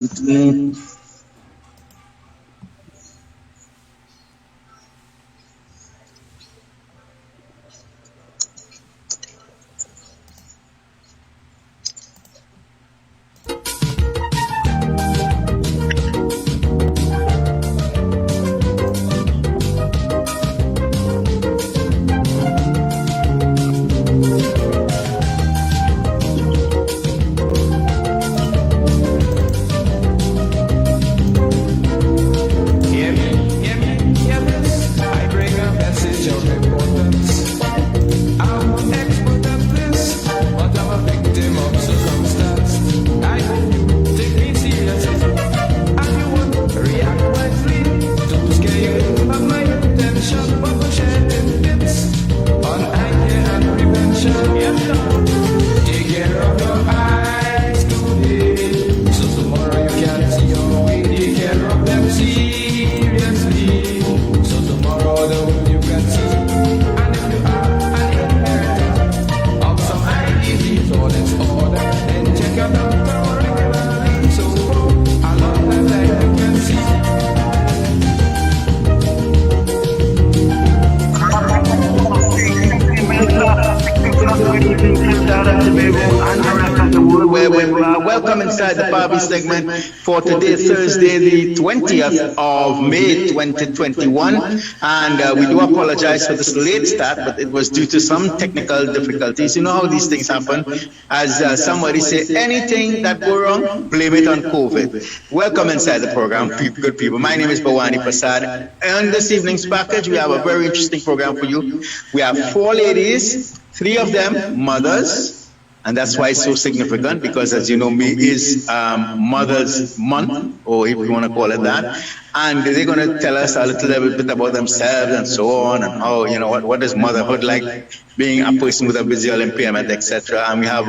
Mm. Welcome inside the PAVI segment for today, Thursday, the 20th of May, 2021. And we do apologize for this late start, but it was due to some technical difficulties. You know how these things happen. As somebody say, anything that go wrong, blame it on COVID. Welcome inside the program, good people. My name is Bawani Prasad. And this evening's package, we have a very interesting program for you. We have 4 ladies, 3 of them mothers. And that's why it's so significant, because as you know, May is Mother's Month, or if you want to call it that. And they're going to tell us a little bit about themselves and so on, and how, you know, what is motherhood like, being a person with a visual impairment, etc. And we have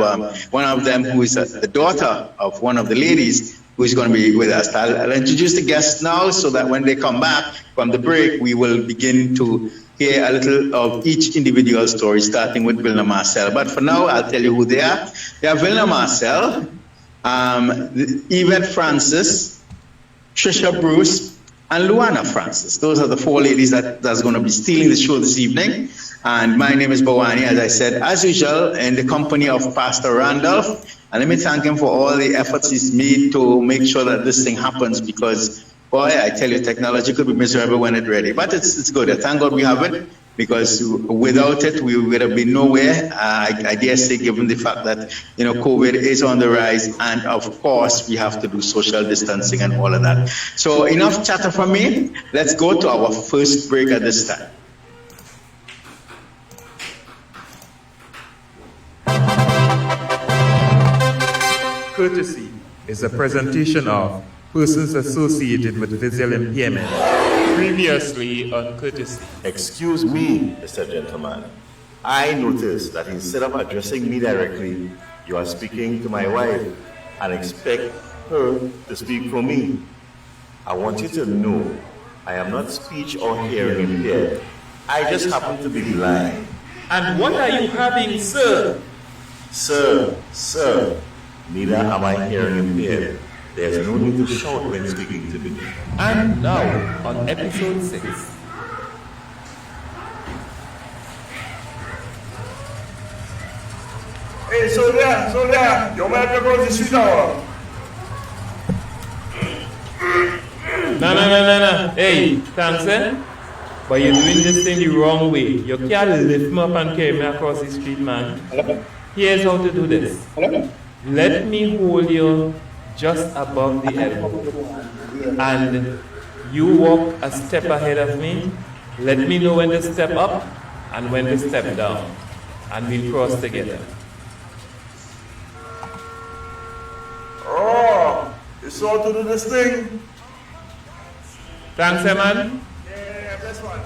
one of them who is the daughter of one of the ladies who is going to be with us. I'll introduce the guests now, so that when they come back from the break, we will begin to hear a little of each individual story, starting with Vilna Marcelle. But for now, I'll tell you who they are. They are Vilna Marcelle, Yvette Francis, Tricia Bruce, and Louanna Francis. Those are the 4 ladies that's going to be stealing the show this evening. And my name is Bawani, as I said, as usual, in the company of Pastor Randolph. And let me thank him for all the efforts he's made to make sure that this thing happens, because boy, I tell you, technology could be miserable when it's ready. But it's good. Thank God we have it, because without it, we would have been nowhere. I dare say, given the fact that, you know, COVID is on the rise, and of course, we have to do social distancing and all of that. So enough chatter from me. Let's go to our first break at this time. Courtesy is a presentation of persons associated with visual impairment. Previously on Courtesy. Excuse me, Mr. Gentleman. I noticed that instead of addressing me directly, you are speaking to my wife and expect her to speak for me. I want you to know I am not speech or hearing impaired. I just happen to be blind. And what are you having, sir? Sir, neither am I hearing impaired. There's no need to shout when speaking to me. And now, on episode 6. Hey, soldier, you might be going to sit down. No. Hey, thanks, eh? But you're doing this thing the wrong way. You can't lift me up and carry me across the street, man. Here's how to do this. Let me hold you just above the elbow, and you walk a step ahead of me. Let me know when to step up and when to step down, and we'll cross together. Oh, you saw to do this thing? Thanks, man. Yeah, bless one.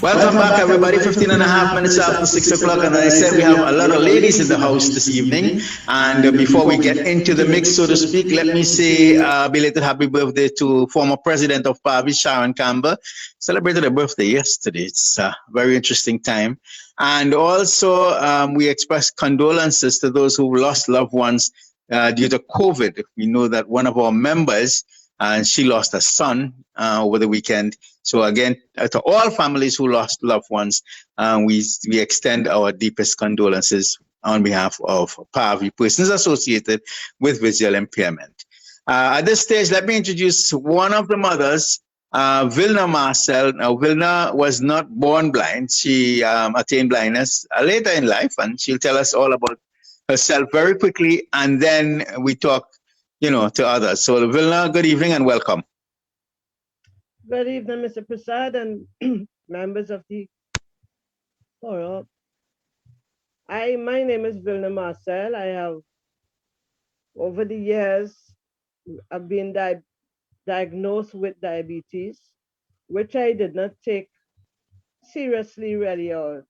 Welcome back, everybody. 15 and a half minutes after 6 o'clock. And as I said, we have a lot of ladies in the house this evening. And before we get into the mix, so to speak, let me say belated happy birthday to former president of PAVI, Sharon Campbell. Celebrated her birthday yesterday. It's a very interesting time. And also, we express condolences to those who lost loved ones due to COVID. We know that one of our members, she lost a son over the weekend. So again, to all families who lost loved ones, we extend our deepest condolences on behalf of PAVI, persons associated with visual impairment. At this stage, let me introduce one of the mothers, Vilna Marcelle. Now, Vilna was not born blind. She attained blindness later in life, and she'll tell us all about herself very quickly, and then we talk to others. So Vilna, good evening and welcome. Good evening, Mr. Prasad and members of the forum. My name is Vilna Marcelle. I have, over the years, I've been diagnosed with diabetes, which I did not take seriously really or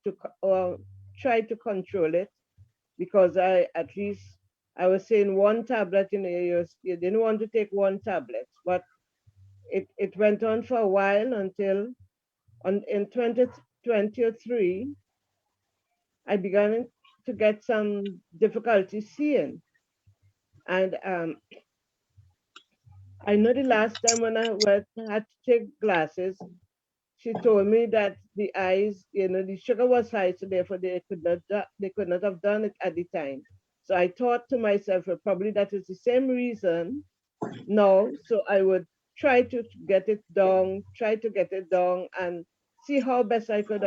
try to control it, because I was saying one tablet, you didn't want to take one tablet, but it went on for a while until in 2023, I began to get some difficulty seeing. And I know the last time when I had to take glasses, she told me that the eyes, the sugar was high, so therefore they could not have done it at the time. So I thought to myself, well, probably that is the same reason now. So I would try to get it down, and see how best I could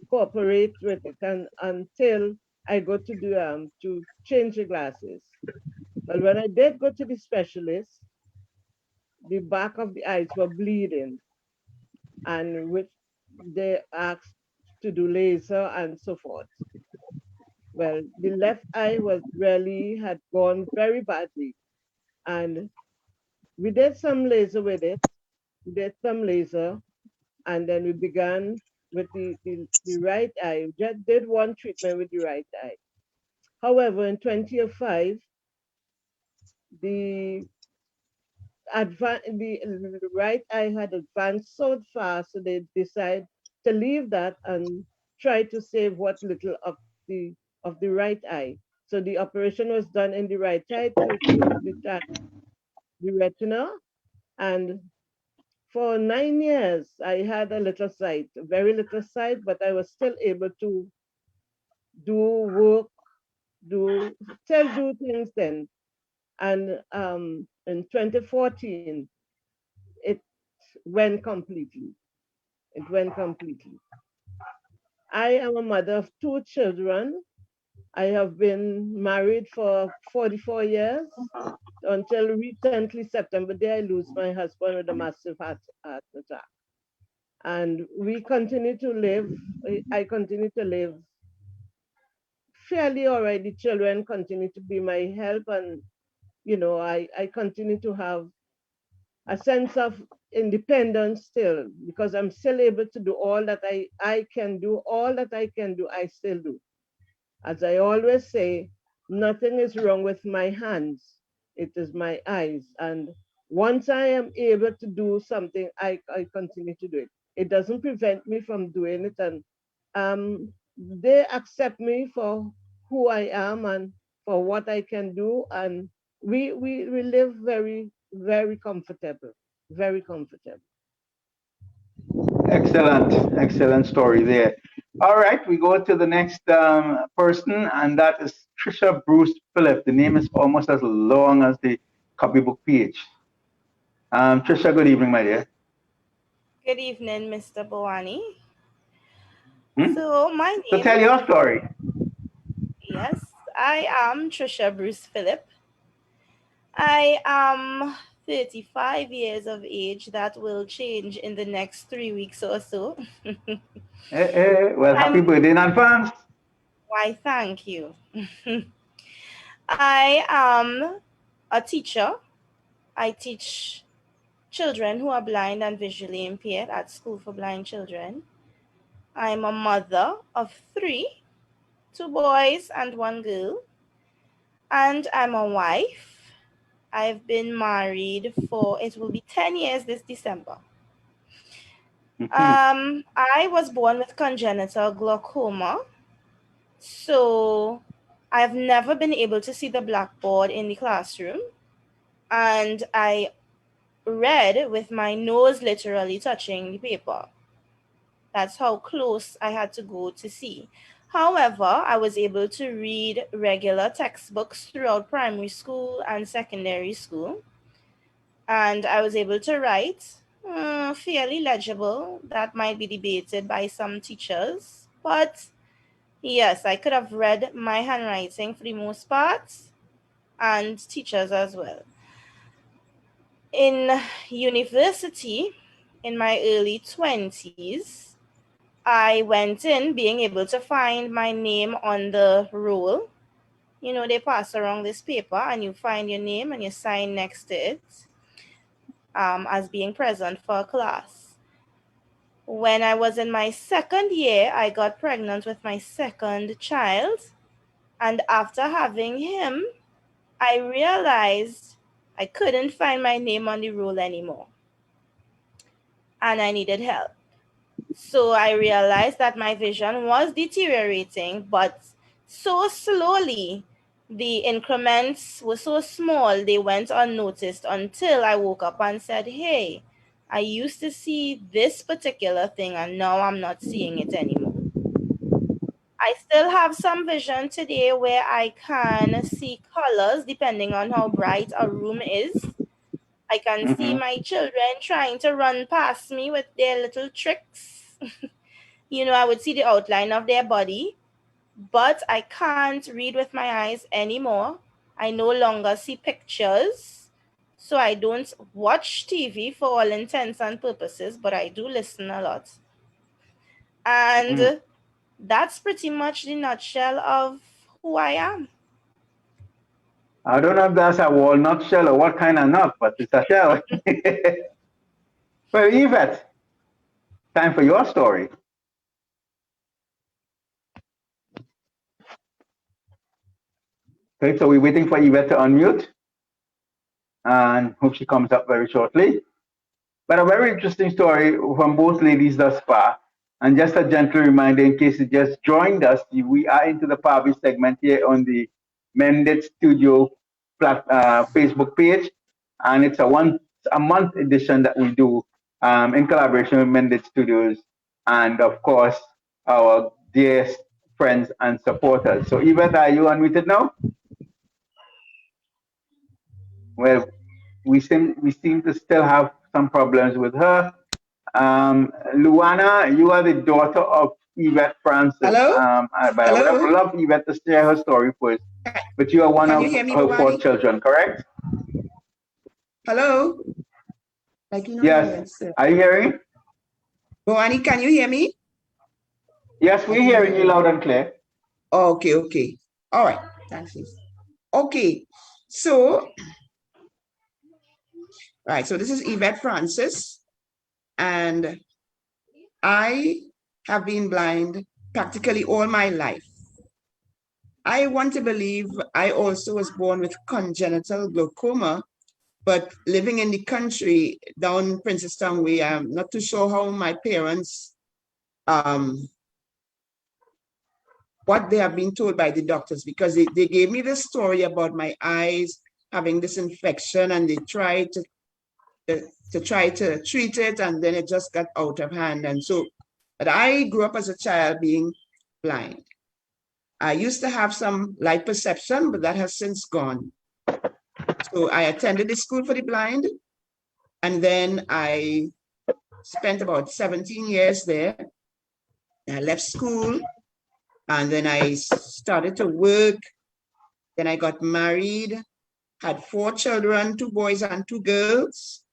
cooperate with it, and until I go to do to change the glasses. But when I did go to the specialist, the back of the eyes were bleeding, and which they asked to do laser and so forth. Well, the left eye had gone very badly, and we did some laser with it. We did some laser, and then we began with the right eye. We just did one treatment with the right eye. However, in 2005, the right eye had advanced so fast, so they decided to leave that and try to save what little of the right eye. So the operation was done in the right eye to detach the retina, and for 9 years, I had a little sight, very little sight, but I was still able to do work, still do things then. And in 2014, it went completely. It went completely. I am a mother of 2 children. I have been married for 44 years until recently, September day, I lose my husband with a massive heart attack. And we continue to live, I continue to live fairly all right. The children continue to be my help, and I continue to have a sense of independence still, because I'm still able to do all that I can do. All that I can do, I still do. As I always say, nothing is wrong with my hands. It is my eyes. And once I am able to do something, I continue to do it. It doesn't prevent me from doing it. And they accept me for who I am and for what I can do. And we live very, very comfortable, very comfortable. Excellent story there. All right, we go to the next person, and that is Tricia Bruce-Phillip. The name is almost as long as the copybook page. Tricia, good evening, my dear. Good evening, Mr. Bowani. So my name. So tell your story. Yes, I am Tricia Bruce-Phillip. I am 35 years of age. That will change in the next 3 weeks or so. Well, happy birthday in advance. Why, thank you. I am a teacher. I teach children who are blind and visually impaired at School for Blind Children. I'm a mother of 3, 2 boys and 1 girl. And I'm a wife. I've been married for, it will be 10 years this December. I was born with congenital glaucoma. So I've never been able to see the blackboard in the classroom. And I read with my nose literally touching the paper. That's how close I had to go to see. However, I was able to read regular textbooks throughout primary school and secondary school. And I was able to write fairly legible. That might be debated by some teachers. But yes, I could have read my handwriting for the most part, and teachers as well. In university, in my early 20s, I went in being able to find my name on the roll. You know, they pass around this paper and you find your name and you sign next to it as being present for a class. When I was in my 2nd year, I got pregnant with my 2nd child. And after having him, I realized I couldn't find my name on the roll anymore. And I needed help. So I realized that my vision was deteriorating, but so slowly. The increments were so small, they went unnoticed until I woke up and said, hey, I used to see this particular thing and now I'm not seeing it anymore. I still have some vision today where I can see colors depending on how bright a room is. I can see my children trying to run past me with their little tricks. You know, I would see the outline of their body, but I can't read with my eyes anymore. I no longer see pictures. So I don't watch TV for all intents and purposes, but I do listen a lot. And that's pretty much the nutshell of who I am. I don't know if that's a walnut shell or what kind of nut, but it's a shell. Well, Yvette, time for your story. Okay, so we're waiting for Yvette to unmute and hope she comes up very shortly. But a very interesting story from both ladies thus far. And just a gentle reminder in case you just joined us, we are into the PAVI segment here on the Mended Studio Facebook page. And it's a month edition that we do in collaboration with Mended Studios and, of course, our dear friends and supporters. So, Yvette, are you unmuted now? Well, we seem to still have some problems with her. Louanna, you are the daughter of Yvette Francis. Hello? But Hello? I would have loved Yvette to share her story first. But you are one of her 4 children, correct? Hello? Yes. Are you hearing? Boani, can you hear me? Yes, we're hearing you loud and clear. Okay. All right. Thanks. Okay. So, right. So this is Yvette Francis. And I have been blind practically all my life. I want to believe I also was born with congenital glaucoma, but living in the country down Princestown way, I'm not too sure how my parents, what they have been told by the doctors, because they gave me this story about my eyes having this infection and they tried to try to treat it, and then it just got out of hand. And so, but I grew up as a child being blind. I used to have some light perception, but that has since gone. So I attended the school for the blind, and then I spent about 17 years there. I left school, and then I started to work. Then I got married, had 4 children, 2 boys and 2 girls.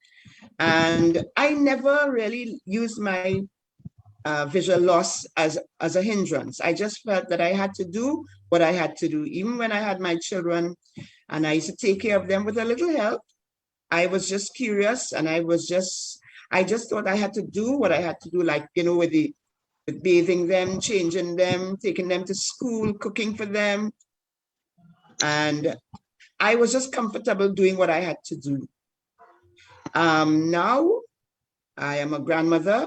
And I never really used my visual loss as a hindrance. I just felt that I had to do what I had to do. Even when I had my children and I used to take care of them with a little help, I was just curious and I just thought I had to do what I had to do, like, you know, with the with bathing them, changing them, taking them to school, cooking for them. And I was just comfortable doing what I had to do. Now I am a grandmother,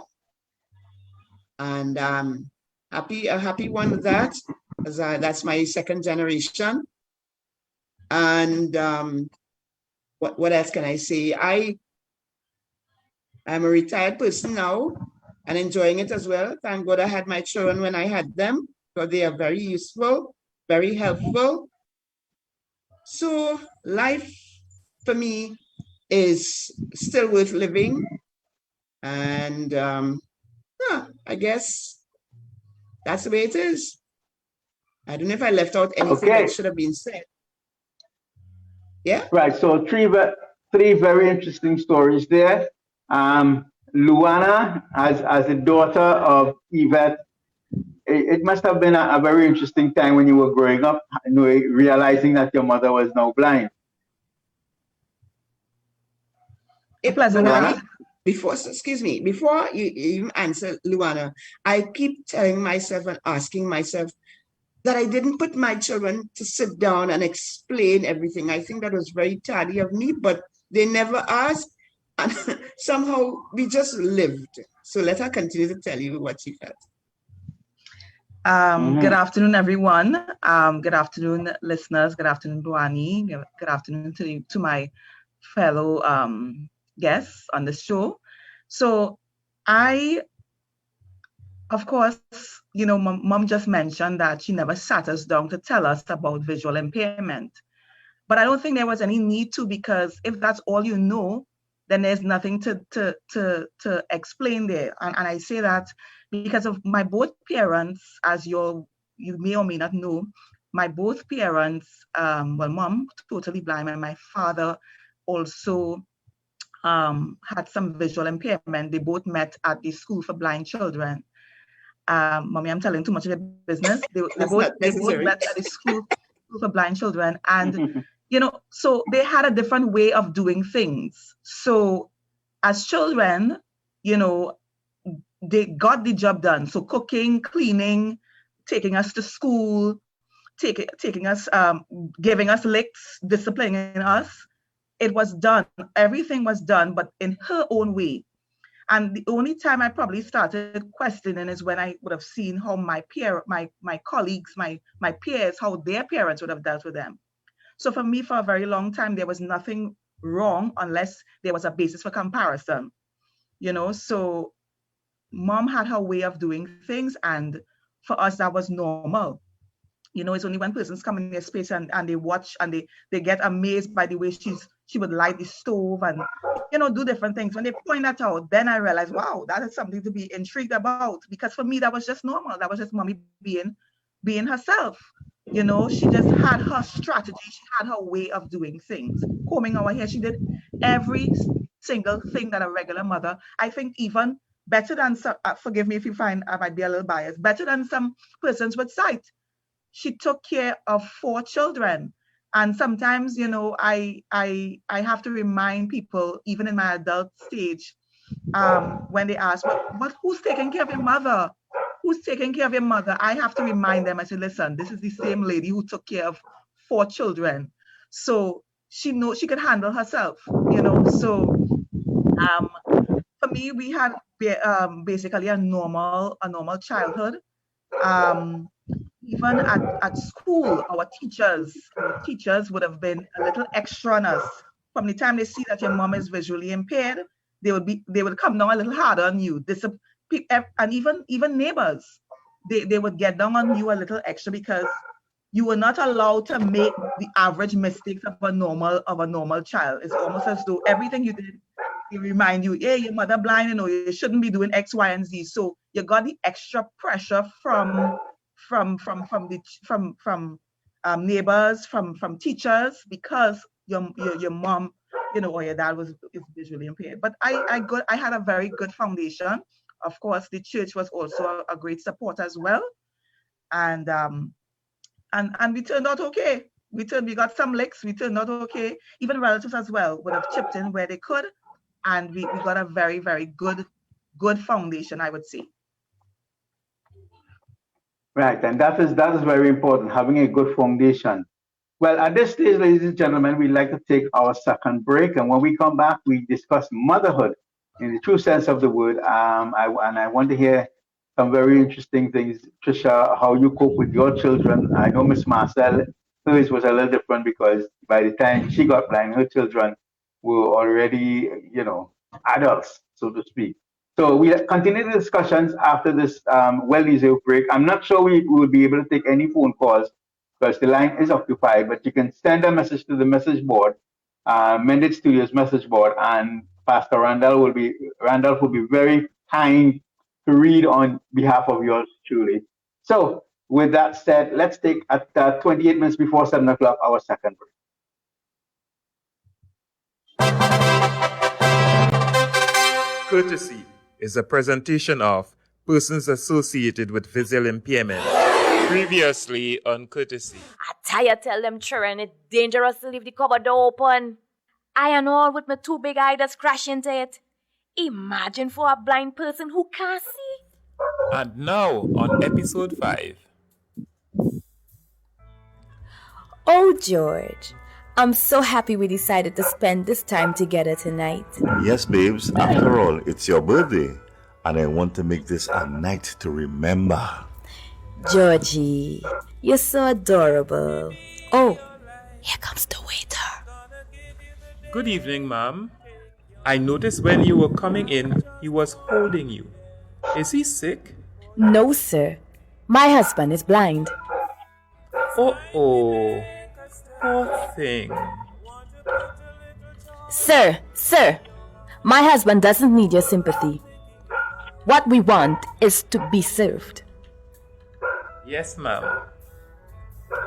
and a happy one with that, because that's my second generation. And what else can I say? I'm a retired person now and enjoying it as well. Thank God I had my children when I had them, because they are very useful, very helpful. So life for me is still worth living. And I guess that's the way it is. I don't know if I left out anything that should have been said. Yeah. Right. So three very interesting stories there. Louanna, as a daughter of Yvette, it must have been a very interesting time when you were growing up, realizing that your mother was now blind. Before you even answer, Louanna, I keep telling myself and asking myself that I didn't put my children to sit down and explain everything. I think that was very tardy of me, but they never asked, and somehow we just lived. So let her continue to tell you what she felt. Good afternoon, everyone. Good afternoon, listeners. Good afternoon, Buani. Good afternoon to my fellow guests on the show. So of course, Mom just mentioned that she never sat us down to tell us about visual impairment. But I don't think there was any need to, because if that's all you know, then there's nothing to explain there. And I say that because of my both parents, as you may or may not know, my both parents, Mom totally blind, and my father also had some visual impairment. They both met at the School for Blind Children. Mommy, I'm telling too much of your business. They both met at the School for Blind Children, and so they had a different way of doing things. So as children, they got the job done. So cooking, cleaning, taking us to school, taking us, giving us licks, disciplining us. It was done. Everything was done, but in her own way. And the only time I probably started questioning is when I would have seen how my colleagues, my peers, how their parents would have dealt with them. So for me, for a very long time, there was nothing wrong unless there was a basis for comparison. So Mom had her way of doing things, and for us, that was normal. It's only when persons come in their space and they watch and they get amazed by the way she would light the stove and, do different things. When they point that out, then I realized, wow, that is something to be intrigued about. Because for me, that was just normal. That was just Mommy being herself. She just had her strategy. She had her way of doing things. Combing our hair, she did every single thing that a regular mother, I think even better than some, forgive me if you find I might be a little biased, better than some persons with sight. She took care of 4 children. And sometimes, I have to remind people, even in my adult stage, when they ask, but who's taking care of your mother? Who's taking care of your mother? I have to remind them. I say, listen, this is the same lady who took care of 4 children. So she knows she could handle herself, So for me, we had basically a normal childhood. Even at school, our teachers would have been a little extra on us. From the time they see that your mom is visually impaired, they would come down a little harder on you. And even neighbors, they would get down on you a little extra because you were not allowed to make the average mistakes of a normal child. It's almost as though everything you did, they remind you, hey, your mother blind, you shouldn't be doing X, Y, and Z. So you got the extra pressure from neighbors, from teachers, because your mom, or your dad is visually impaired. But I had a very good foundation. Of course, the church was also a great support as well, and we turned out okay. We got some licks. We turned out okay. Even relatives as well would have chipped in where they could, and we got a very, very good foundation, I would say. Right, and that is very important, having a good foundation. Well, at this stage, ladies and gentlemen, we'd like to take our second break, and when we come back, we discuss motherhood in the true sense of the word. I want to hear some very interesting things, Tricia, how you cope with your children. I know Miss Marcelle, hers was a little different because by the time she got blind, her children were already, adults, so to speak. So we continue the discussions after this well-deserved break. I'm not sure we will be able to take any phone calls because the line is occupied, but you can send a message to the message board, Mended Studios message board, and Pastor Randall will be very kind to read on behalf of yours truly. So with that said, let's take at 28 minutes before 7 o'clock our second break. Courtesy is a presentation of persons associated with visual impairment. Previously on Courtesy. I tell them children it's dangerous to leave the cupboard door open. I and all with my two big eyes that's crash into it. Imagine for a blind person who can't see. And now on episode 5. Oh, George, I'm so happy we decided to spend this time together tonight. Yes, babes. After all, it's your birthday, and I want to make this a night to remember. Georgie, you're so adorable. Oh, here comes the waiter. Good evening, ma'am. I noticed when you were coming in, he was holding you. Is he sick? No, sir. My husband is blind. Oh, poor thing. Sir, my husband doesn't need your sympathy. What we want is to be served. Yes, ma'am.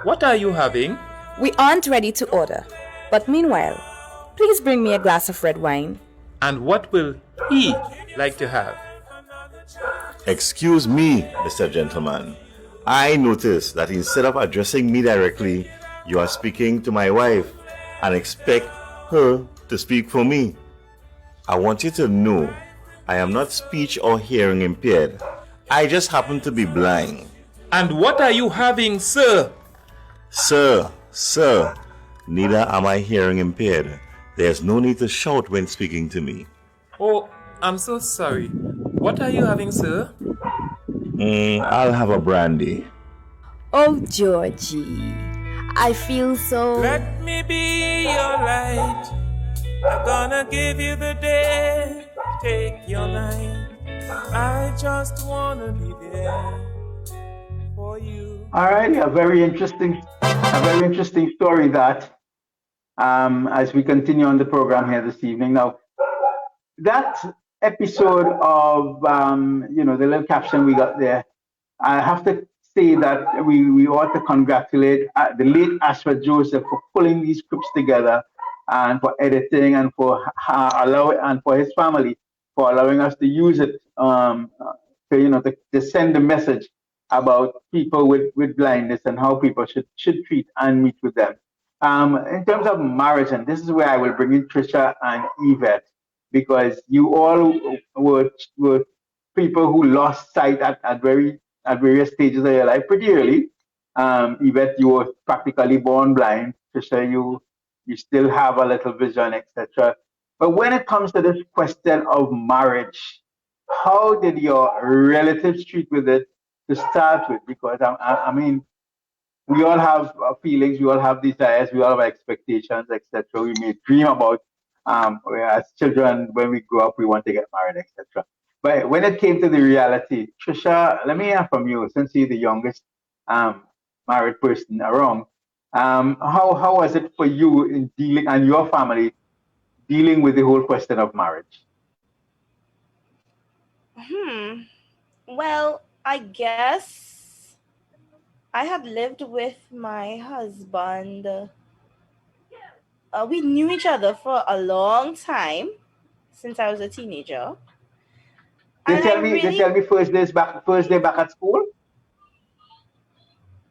What are you having? We aren't ready to order, but meanwhile, please bring me a glass of red wine. And what will he like to have? Excuse me, Mr. Gentleman. I noticed that instead of addressing me directly, you are speaking to my wife and expect her to speak for me. I want you to know I am not speech or hearing impaired. I just happen to be blind. And what are you having, sir? Sir, neither am I hearing impaired. There's no need to shout when speaking to me. Oh, I'm so sorry. What are you having, sir? I'll have a brandy. Oh, Georgie, I feel so... Let me be your light. I'm gonna give you the day. Take your night. I just wanna be there for you. All right, a very interesting story that as we continue on the program here this evening. Now, that episode of the little caption we got there, I have to say that we ought to congratulate the late Ashford Joseph for pulling these scripts together and for editing and for and for his family for allowing us to use it to send the message about people with blindness and how people should treat and meet with them. In terms of marriage, and this is where I will bring in Tricia and Yvette, because you all were people who lost sight at various stages of your life pretty early. Yvette, you were practically born blind. Tricia, you still have a little vision, etc. But when it comes to this question of marriage, how did your relatives treat with it to start with? Because I mean, we all have feelings, we all have desires, we all have expectations, etc. We may dream about as children, when we grow up, we want to get married, etc. But when it came to the reality, Tricia, let me hear from you, since you're the youngest married person around. How was it for you in dealing, and your family, dealing with the whole question of marriage? Well, I guess I had lived with my husband. We knew each other for a long time, since I was a teenager. They tell me first day back at school.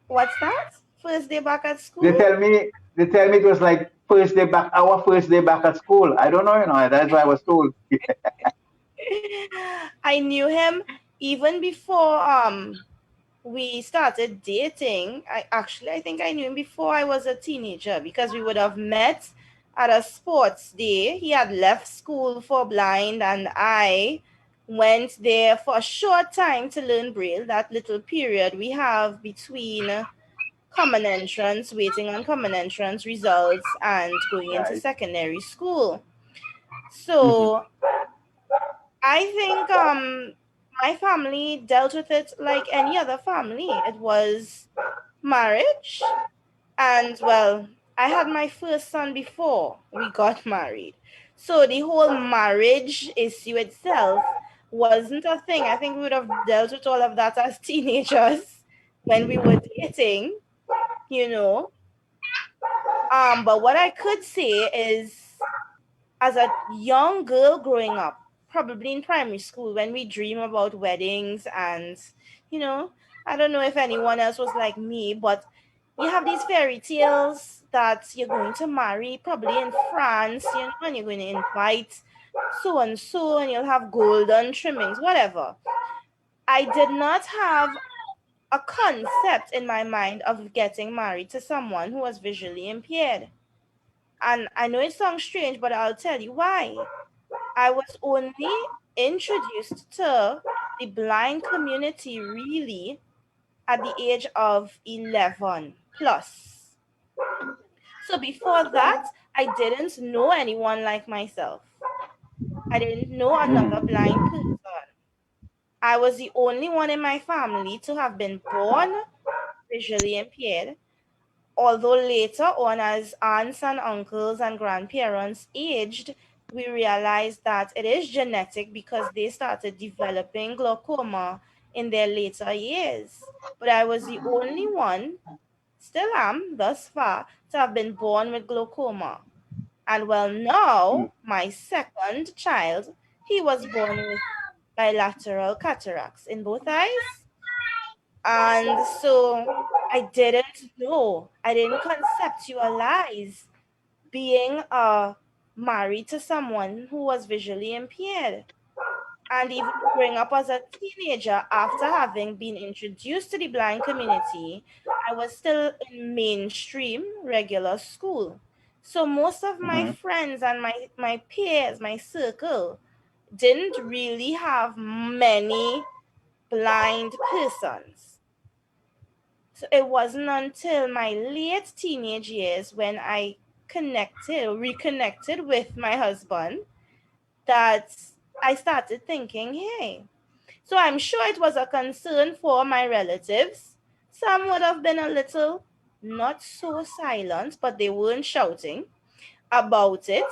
What's that? First day back at school? They tell me it was like our first day back at school. I don't know, that's what I was told. I knew him even before we started dating, I think I knew him before I was a teenager, because we would have met at a sports day. He had left school for blind, and I went there for a short time to learn Braille, that little period we have between common entrance, waiting on common entrance results, and going into Right. secondary school. So I think my family dealt with it like any other family. It was marriage, and well, I had my first son before we got married. So the whole marriage issue itself wasn't a thing. I think we would have dealt with all of that as teenagers when we were dating, you know. But what I could say is, as a young girl growing up, probably in primary school, when we dream about weddings and, you know, I don't know if anyone else was like me, but you have these fairy tales that you're going to marry probably in France, you know, and you're going to invite so and so, and you'll have golden trimmings, whatever. I did not have a concept in my mind of getting married to someone who was visually impaired. And I know it sounds strange, but I'll tell you why. I was only introduced to the blind community really at the age of 11 plus. So before that, I didn't know anyone like myself. I didn't know another blind person. I was the only one in my family to have been born visually impaired, although later on, as aunts and uncles and grandparents aged, we realized that it is genetic because they started developing glaucoma in their later years. But I was the only one, still am thus far, to have been born with glaucoma. And well, now, my second child, he was born with bilateral cataracts in both eyes. And so I didn't know, I didn't conceptualize being married to someone who was visually impaired. And even growing up as a teenager, after having been introduced to the blind community, I was still in mainstream regular school. So most of my friends and my peers, my circle, didn't really have many blind persons. So it wasn't until my late teenage years when I reconnected with my husband, that I started thinking, hey, so I'm sure it was a concern for my relatives. Some would have been a little not so silent, but they weren't shouting about it.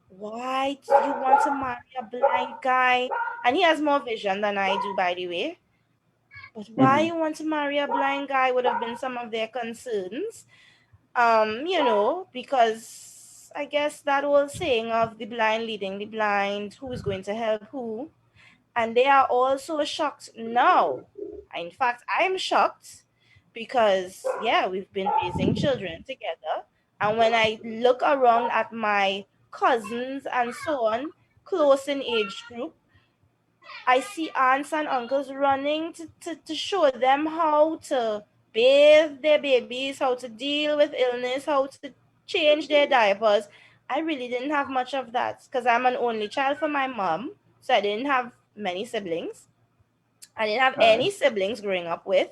Why do you want to marry a blind guy? And he has more vision than I do, by the way. But why you want to marry a blind guy would have been some of their concerns. Because I guess that old saying of the blind leading the blind, who is going to help who? And they are all so shocked now. In fact, I'm shocked because, yeah, we've been raising children together. And when I look around at my cousins and so on, close in age group, I see aunts and uncles running to show them how to bathe their babies, how to deal with illness, how to change their diapers. I really didn't have much of that because I'm an only child for my mom. So I didn't have many siblings. I didn't have any siblings growing up with.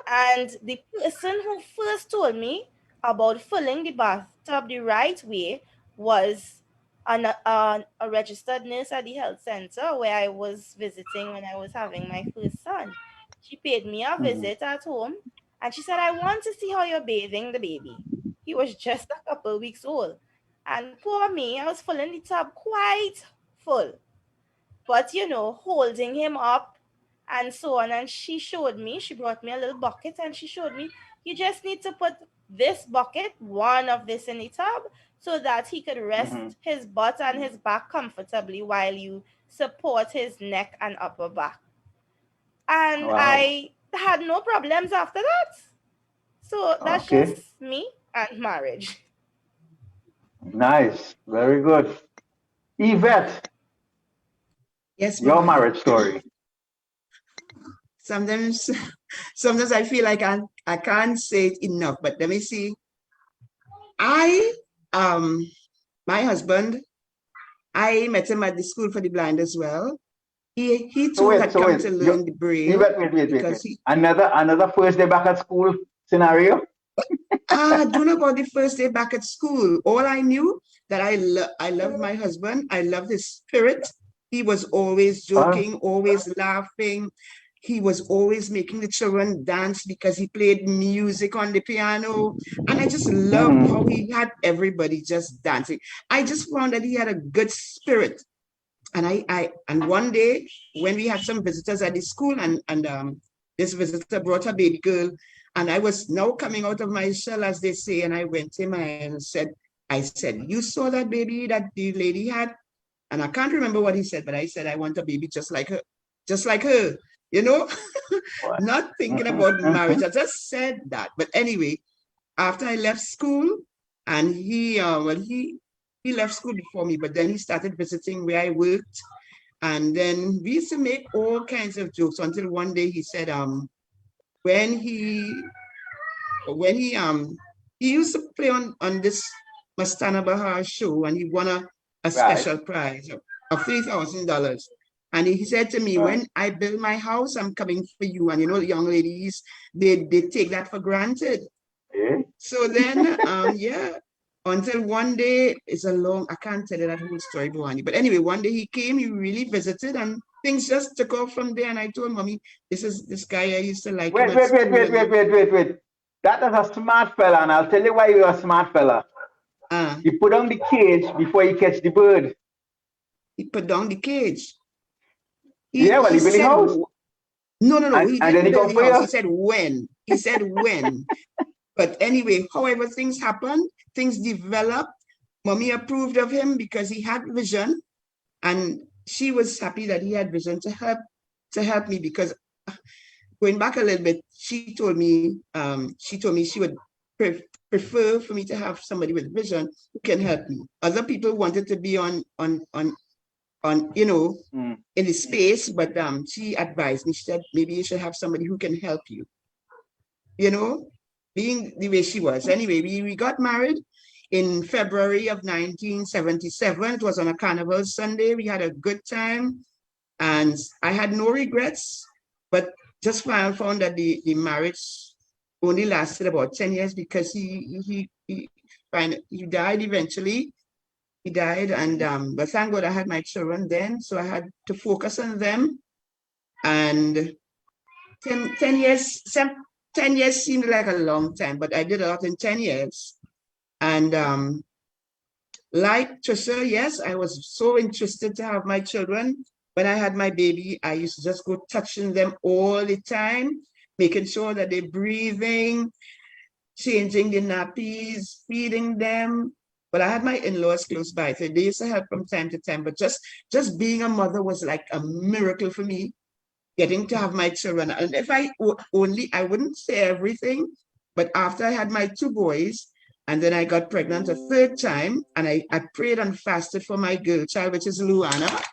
And the person who first told me about filling the bathtub the right way was a registered nurse at the health center where I was visiting when I was having my first son. She paid me a visit at home, and she said, I want to see how you're bathing the baby. He was just a couple weeks old. And poor me, I was filling the tub quite full. But, holding him up and so on. And she brought me a little bucket, and she showed me, you just need to put this bucket, one of this in the tub, so that he could rest his butt and his back comfortably while you support his neck and upper back. And I had no problems after that. So that's just me and marriage. Nice. Very good. Yvette. Yes, Your Mama. marriage story. sometimes sometimes I feel like I can't say it enough, but let me see. My husband, I met him at the school for the blind as well. He too had come to learn the braille because he another first day back at school scenario. I don't know about the first day back at school. All I knew that I love my husband. I love his spirit. He was always joking, always laughing. He was always making the children dance because he played music on the piano. And I just loved how he had everybody just dancing. I just found that he had a good spirit. And one day when we had some visitors at the school and this visitor brought a baby girl, and I was now coming out of my shell, as they say, and I went to him and I said, you saw that baby that the lady had? And I can't remember what he said, but I said, I want a baby just like her, you know, not thinking about marriage. I just said that. But anyway, after I left school, and he left school before me, but then he started visiting where I worked. And then we used to make all kinds of jokes until one day he said, when he used to play on this Mastana Bahar show, and he won a special prize of $3,000. And he said to me, when I build my house, I'm coming for you. And you know, the young ladies, they take that for granted. So then, until one day, I can't tell you that whole story, Buhani. But anyway, one day he came, he really visited, and things just took off from there. And I told Mommy, this guy I used to like. Wait. That is a smart fella, and I'll tell you why you're a smart fella. He put on the cage before he catch the bird. He put down the cage. He built the house. No. He didn't build the house. He said when. He said when. But anyway, however things happened, things developed. Mommy approved of him because he had vision, and she was happy that he had vision to help me, because going back a little bit, she told me she would prefer for me to have somebody with vision who can help me. Other people wanted to be on in the space, but she advised me. She said maybe you should have somebody who can help you. You know, being the way she was. Anyway, we got married in February of 1977. It was on a Carnival Sunday. We had a good time, and I had no regrets, but just found that the marriage only lasted about 10 years because he died eventually. He died, and but thank God I had my children then, so I had to focus on them. And 10 years seemed like a long time, but I did a lot in 10 years. And like Tricia, yes, I was so interested to have my children. When I had my baby, I used to just go touching them all the time, making sure that they're breathing, changing the nappies, feeding them. But I had my in-laws close by, so they used to help from time to time. But just being a mother was like a miracle for me, getting to have my children. And if I wouldn't say everything, but after I had my 2 boys, and then I got pregnant a 3rd time, and I prayed and fasted for my girl child, which is Louanna.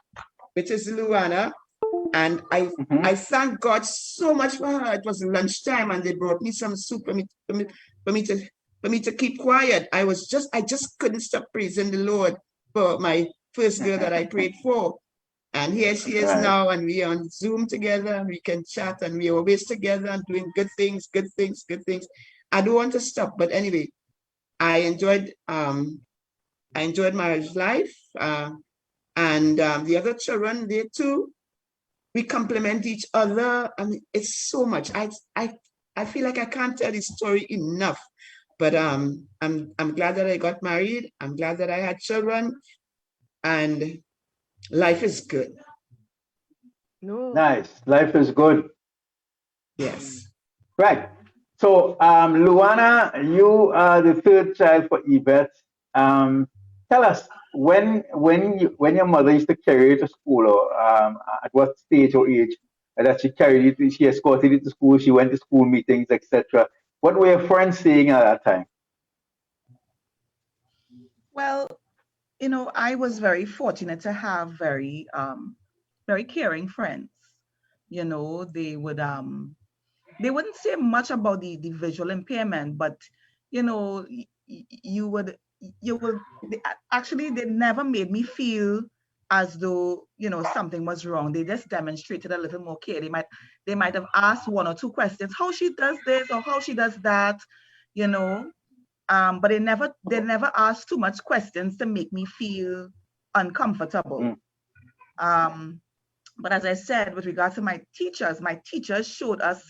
And I thank God so much for her. It was lunchtime, and they brought me some soup for me to keep quiet. I just couldn't stop praising the Lord for my first girl that I prayed for. And here she is now, and we are on Zoom together, and we can chat, and we're always together and doing good things. I don't want to stop, but anyway, I enjoyed marriage life, and the other children, they too. We complement each other. I mean, it's so much. I feel like I can't tell this story enough. But I'm glad that I got married. I'm glad that I had children, and life is good. No. Nice. Life is good. Yes. Right. So, Louanna, you are the 3rd child for Yvette. Tell us, when your mother used to carry you to school, or at what stage or age that she carried you, she escorted you to school, she went to school meetings, etc. What were your friends saying at that time? Well, you know, I was very fortunate to have very caring friends. you know, they wouldn't say much about the visual impairment, but you know, you will actually, they never made me feel as though, you know, something was wrong. They just demonstrated a little more care. They might have asked one or two questions, how she does this or how she does that, you know, but they never asked too much questions to make me feel uncomfortable. But as I said, with regards to my teachers showed us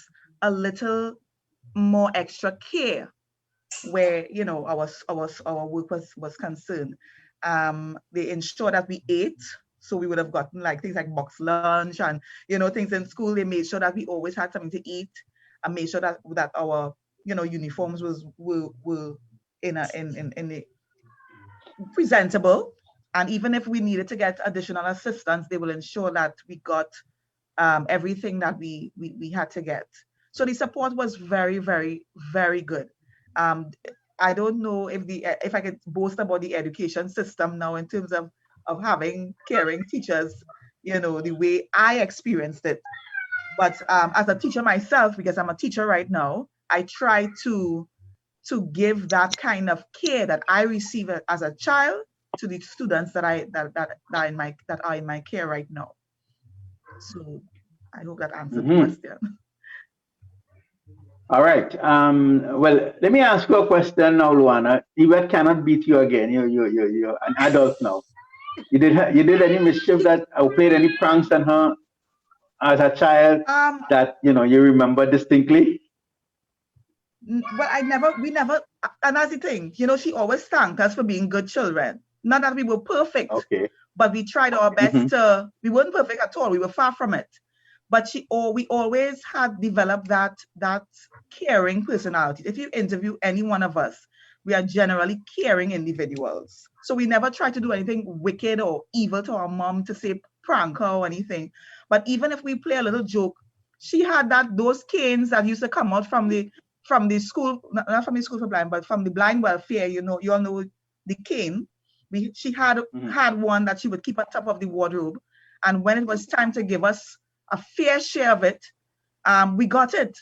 a little more extra care where, you know, our work was concerned. They ensured that we ate, so we would have gotten like things like box lunch and, you know, things in school. They made sure that we always had something to eat and made sure that our, you know, uniforms were in the presentable. And even if we needed to get additional assistance, they will ensure that we got everything that we had to get. So the support was very, very, very good. I don't know if I could boast about the education system now in terms of having caring teachers, you know, the way I experienced it. But as a teacher myself, because I'm a teacher right now, I try to give that kind of care that I receive as a child to the students that are in my care right now. So I hope that answers the question. All right. Well, let me ask you a question now, Louanna. Yvette cannot beat you again. You're an adult now. You did any mischief or played any pranks on her as a child that you remember distinctly? But we never, and that's the thing, you know, she always thanked us for being good children. Not that we were perfect, okay, but we tried our best to, we weren't perfect at all. We were far from it. But we always had developed that caring personality. If you interview any one of us, we are generally caring individuals. So we never tried to do anything wicked or evil to our mom to say prank her or anything. But even if we play a little joke, she had those canes that used to come out from the school, not from the school for blind, but from the blind welfare. You know, you all know the cane. She had one that she would keep on top of the wardrobe, and when it was time to give us a fair share of it, we got it.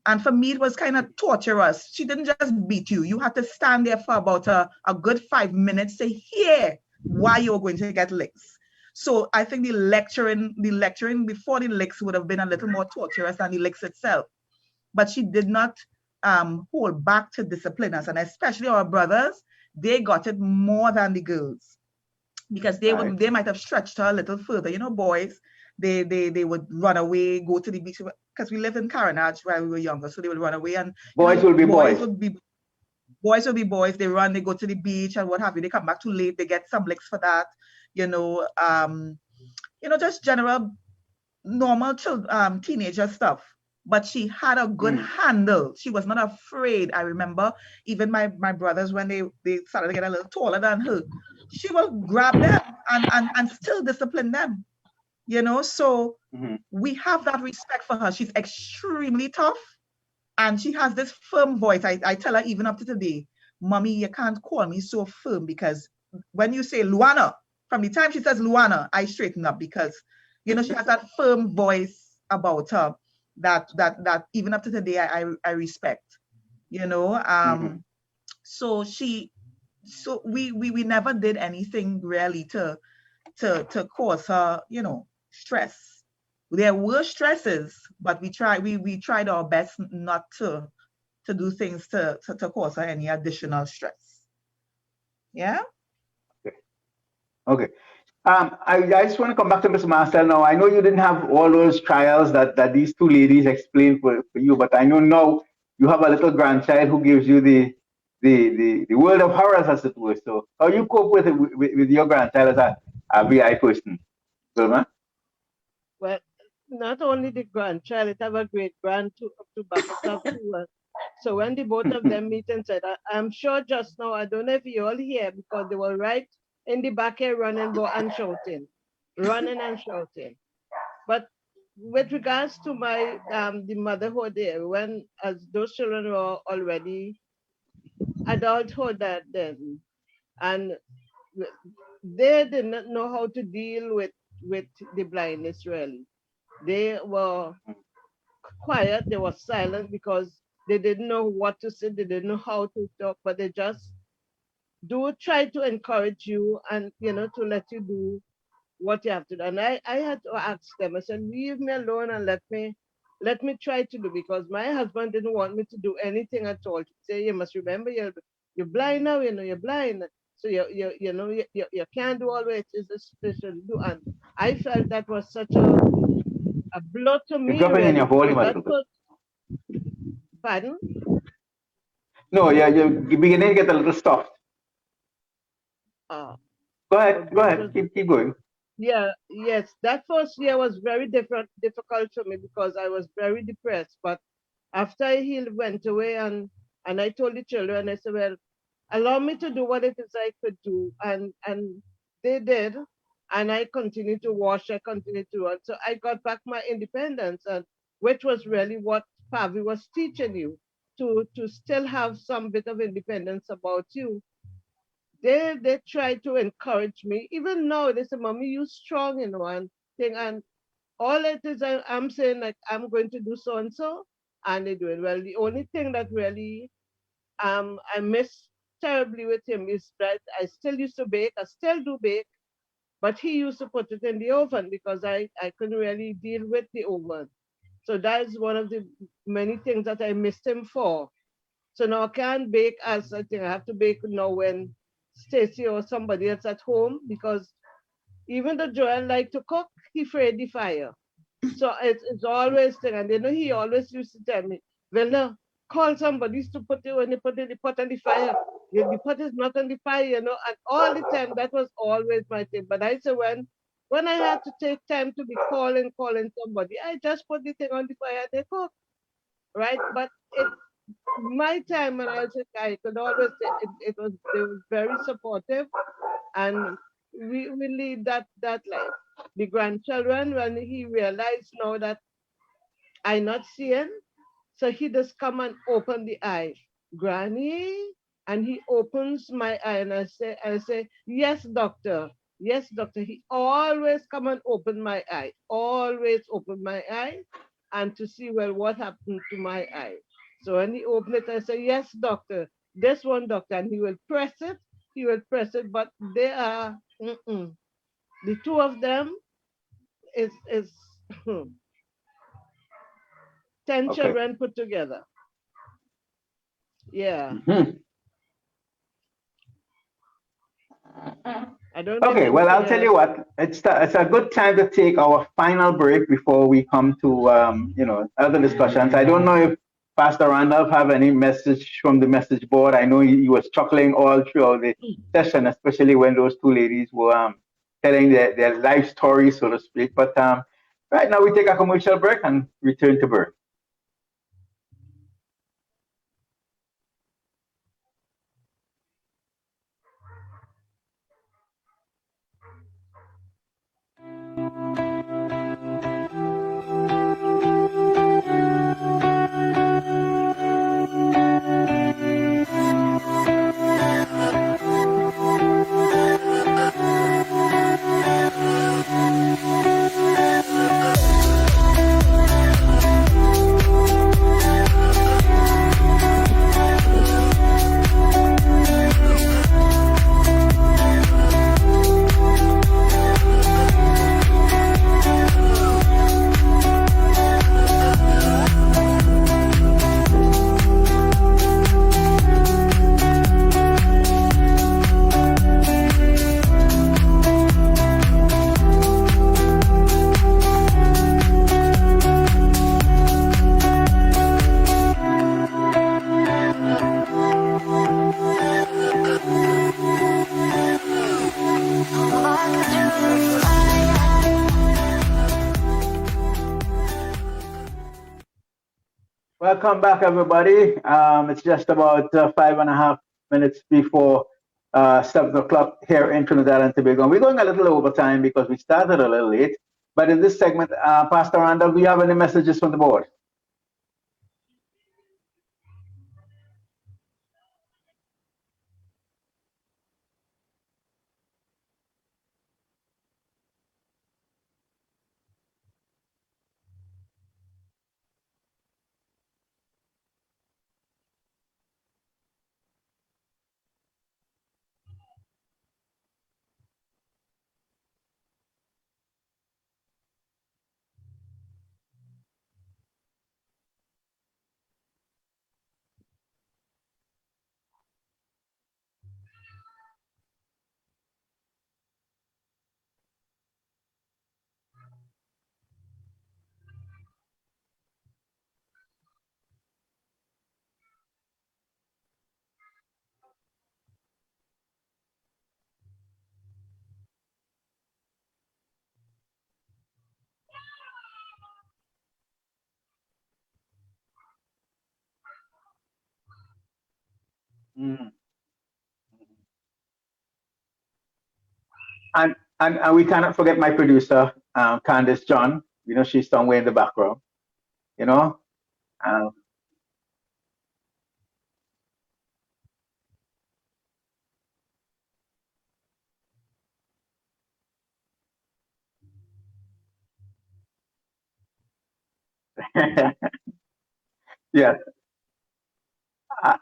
And for me, it was kind of torturous. She didn't just beat you. You had to stand there for about a good 5 minutes, say, here, why you're going to get licks. So I think the lecturing before the licks would have been a little more torturous than the licks itself. But she did not hold back to discipline us. And especially our brothers, they got it more than the girls, because they might have stretched her a little further. You know, boys, they would run away, go to the beach, because we lived in Carenage while we were younger, so they would run away, and boys will be boys. Boys will be boys. They run, they go to the beach and what have you. They come back too late. They get some licks for that. You know, just general, normal teenager stuff. But she had a good handle. She was not afraid. I remember even my brothers, when they started to get a little taller than her, she will grab them and still discipline them. You know, so we have that respect for her. She's extremely tough, and she has this firm voice. I tell her even up to today, Mommy, you can't call me so firm, because when you say Louanna, from the time she says Louanna, I straighten up, because, you know, she has that firm voice about her that even up to today I respect. You know, so we never did anything really to cause her, you know, stress. There were stresses, but we tried our best not to do things to cause her any additional stress. Yeah. Okay. I just want to come back to Ms. Marcelle now. I know you didn't have all those trials that these two ladies explained for you, but I know now you have a little grandchild who gives you the world of horrors, as it were. So how you cope with your grandchild as a VI person, Vilna? Well, not only the grandchild, it have a great grand to back it up too. So when the both of them meet and said, I'm sure just now, I don't know if you all hear, because they were right in the back here running and shouting. But with regards to my the motherhood there, when as those children were already adulthood then, and they did not know how to deal with the blindness really. They were quiet, they were silent because they didn't know what to say, they didn't know how to talk, but they just do try to encourage you and, to let you do what you have to do. And I had to ask them, I said, leave me alone and let me try to do, because my husband didn't want me to do anything at all. He say, you must remember you're blind now, you're blind. So you can't do all it is supposed to do. And I felt that was such a blow to You're me, dropping in really, your volume because a that little bit. was, pardon? No, you're beginning to get a little soft. Uh, Go so ahead, keep going. yeah, yes, that first year was very difficult for me because I was very depressed. But after he went away, and I told the children, I said, well, allow me to do what it is I could do, and they did, and I continued to wash, I continued to run. So I got back my independence, and which was really what PAVI was teaching you, to still have some bit of independence about you. They try to encourage me. Even now, they say, Mommy, you strong, and thing. And all it is, I'm saying, like, I'm going to do so and so, and they do it. Well, the only thing that really I miss terribly with him is that I still used to bake. I still do bake, but he used to put it in the oven because I couldn't really deal with the oven. So that is one of the many things that I missed him for. So now I can't bake as I think I have to bake now when Stacy or somebody else at home, because even though Joel like to cook, he afraid the fire. So it's always thing. And he always used to tell me, Vilna, call somebody to put it when they put the pot on the fire. The pot is not on the fire, and all the time that was always my thing. But I say when I had to take time to be calling somebody, I just put the thing on the fire and they cook. Right? But my time when I was a guy, I could always say they were very supportive, and we lead that life. The grandchildren, when he realized now that I not seeing, so he just come and open the eye, Granny, and he opens my eye, and I say, yes, doctor, yes, doctor. He always come and open my eye, always open my eye, and to see, well, what happened to my eye. So when he opened it, I say, yes, doctor, this one, doctor, and he will press it, but they are, the two of them is 10 Okay. children put together. Yeah. I don't know if Okay, well, I'll anything tell else. you what, it's a good time to take our final break before we come to, other discussions. I don't know if Pastor Randolph have any message from the message board. I know he was chuckling all throughout the session, especially when those two ladies were telling their life story, so to speak. But right now we take a commercial break and return to Bert. Welcome back, everybody. It's just about 5.5 minutes before 7 o'clock here in Trinidad and Tobago. We're going a little over time because we started a little late. But in this segment, Pastor Randall, do you have any messages from the board? Mm. And we cannot forget my producer, Candace John. You know, she's somewhere in the background. You know, um, yeah. I,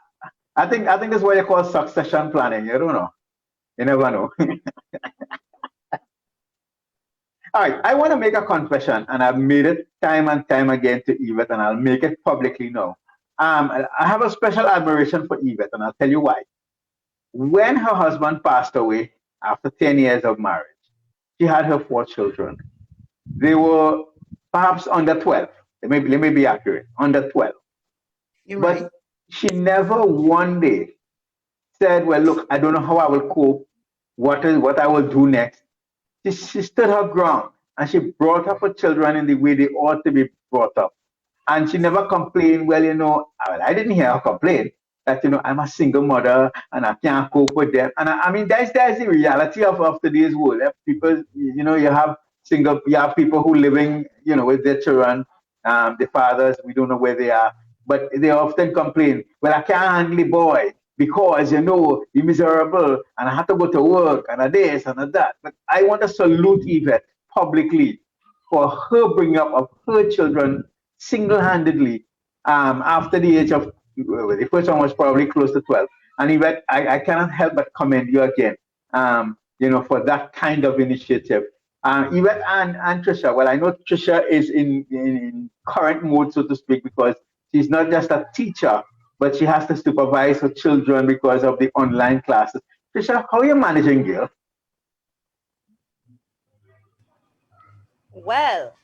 I think that's what you call succession planning. You don't know. You never know. All right, I want to make a confession, and I've made it time and time again to Yvette, and I'll make it publicly now. I have a special admiration for Yvette, and I'll tell you why. When her husband passed away after 10 years of marriage, she had her 4 children. They were perhaps under 12. Let me be accurate, under 12. You're But right. she never one day said, well, look, I don't know how I will cope, what I will do next. She stood her ground and she brought up her children in the way they ought to be brought up. And she never complained, well, I didn't hear her complain that, I'm a single mother and I can't cope with them. And I mean, that's the reality of today's world. People, you have people who living, with their children, the fathers, we don't know where they are, but they often complain, well, I can't handle the boy because, he's miserable and I have to go to work and a this and a that. But I want to salute Yvette publicly for her bringing up of her children single-handedly after the age of, the first one was probably close to 12. And Yvette, I cannot help but commend you again, for that kind of initiative. Yvette and Tricia, well, I know Tricia is in current mode, so to speak, because she's not just a teacher, but she has to supervise her children because of the online classes. Tricia, how are you managing, girl? Well,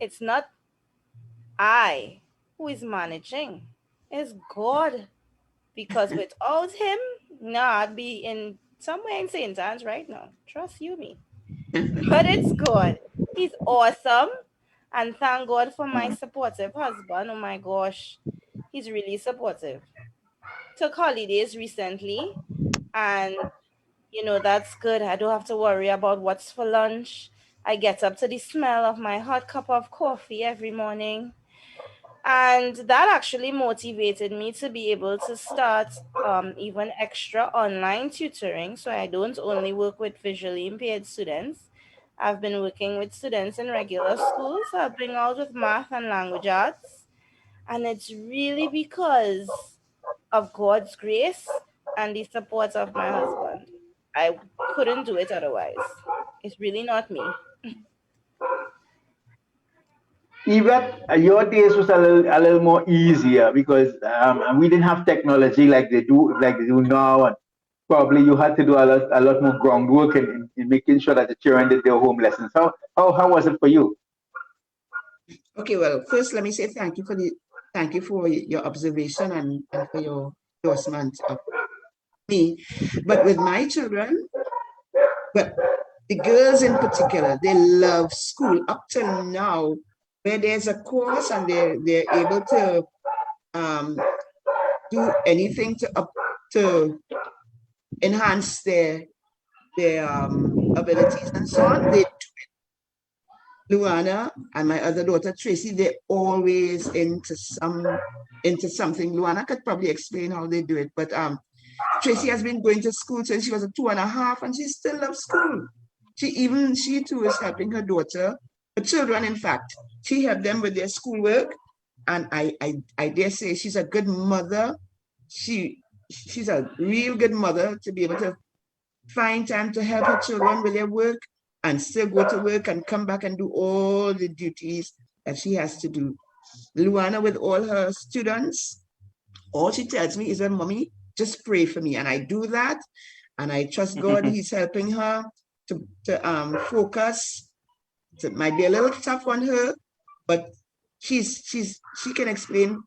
it's not I who is managing. It's God. Because without him, I'd be in somewhere in St. Anne's right now. Trust you me. But it's God. He's awesome. And thank God for my supportive husband. Oh my gosh. He's really supportive. Took holidays recently. And, that's good. I don't have to worry about what's for lunch. I get up to the smell of my hot cup of coffee every morning. And that actually motivated me to be able to start even extra online tutoring. So I don't only work with visually impaired students. I've been working with students in regular schools, helping out with math and language arts. And it's really because of God's grace and the support of my husband. I couldn't do it otherwise. It's really not me. Yvette, your days was a little more easier because we didn't have technology like they do now, and probably you had to do a lot more groundwork in making sure that the children did their home lessons. How was it for you? Okay, well, first let me say thank you for your observation and for your endorsement of me. But with my children, but the girls in particular, they love school up till now, where there's a course and they're able to do anything to enhance their abilities and so on. They Louanna and my other daughter Tracy, they're always into something. Louanna could probably explain how they do it, but Tracy has been going to school since she was 2.5, and she still loves school. She too is helping her children, in fact. She helped them with their schoolwork, and I dare say she's a good mother. She's a real good mother to be able to find time to help her children with their work and still go to work and come back and do all the duties that she has to do. Louanna, with all her students, all she tells me is, Mommy, just pray for me. And I do that. And I trust God, he's helping her to focus. It might be a little tough on her, but she can explain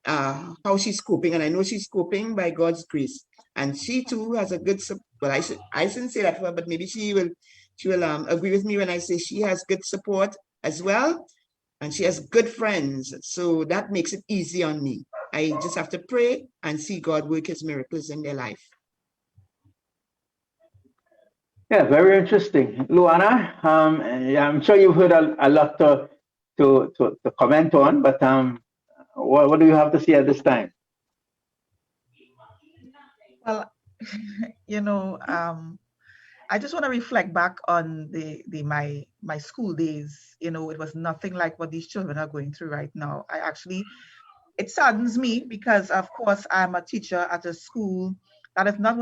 how she's coping. And I know she's coping by God's grace. And she too has a good, well, I shouldn't say that for her, but maybe she will agree with me when I say she has good support as well. And she has good friends. So that makes it easy on me. I just have to pray and see God work his miracles in their life. Yeah, very interesting. Louanna, yeah, I'm sure you've heard a lot to comment on, but what do you have to say at this time? Well, I just want to reflect back on my school days. It was nothing like what these children are going through right now. It saddens me because, of course, I'm a teacher at a school that is not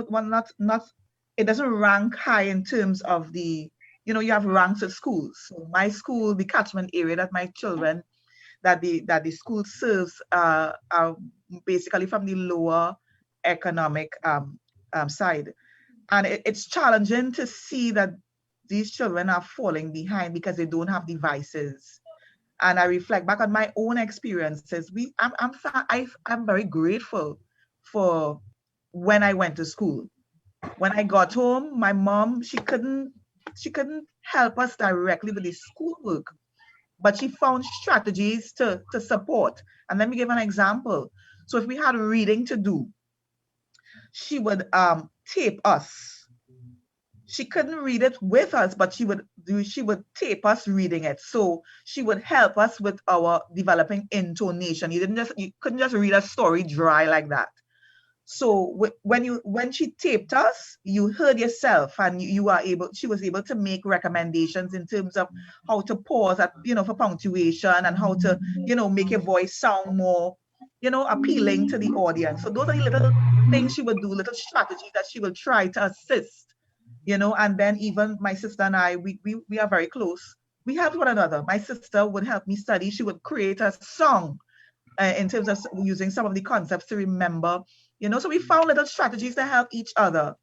it doesn't rank high in terms of you have ranks at schools. So my school, the catchment area that my children, that the school serves are basically from the lower economic side. And it's challenging to see that these children are falling behind because they don't have devices. And I reflect back on my own experiences. I'm very grateful for when I went to school. When I got home, my mom, she couldn't help us directly with the schoolwork, but she found strategies to support. And let me give an example. So if we had reading to do, she would tape us. She couldn't read it with us, but she would tape us reading it. So she would help us with our developing intonation. You couldn't just read a story dry like that. So when she taped us, you heard yourself, and she was able to make recommendations in terms of how to pause at, for punctuation, and how to, make your voice sound more, appealing to the audience. So those are the little things she would do, little strategies that she will try to assist, and then even my sister and I, we are very close. We helped one another. My sister would help me study. She would create a song in terms of using some of the concepts to remember, so we found little strategies to help each other.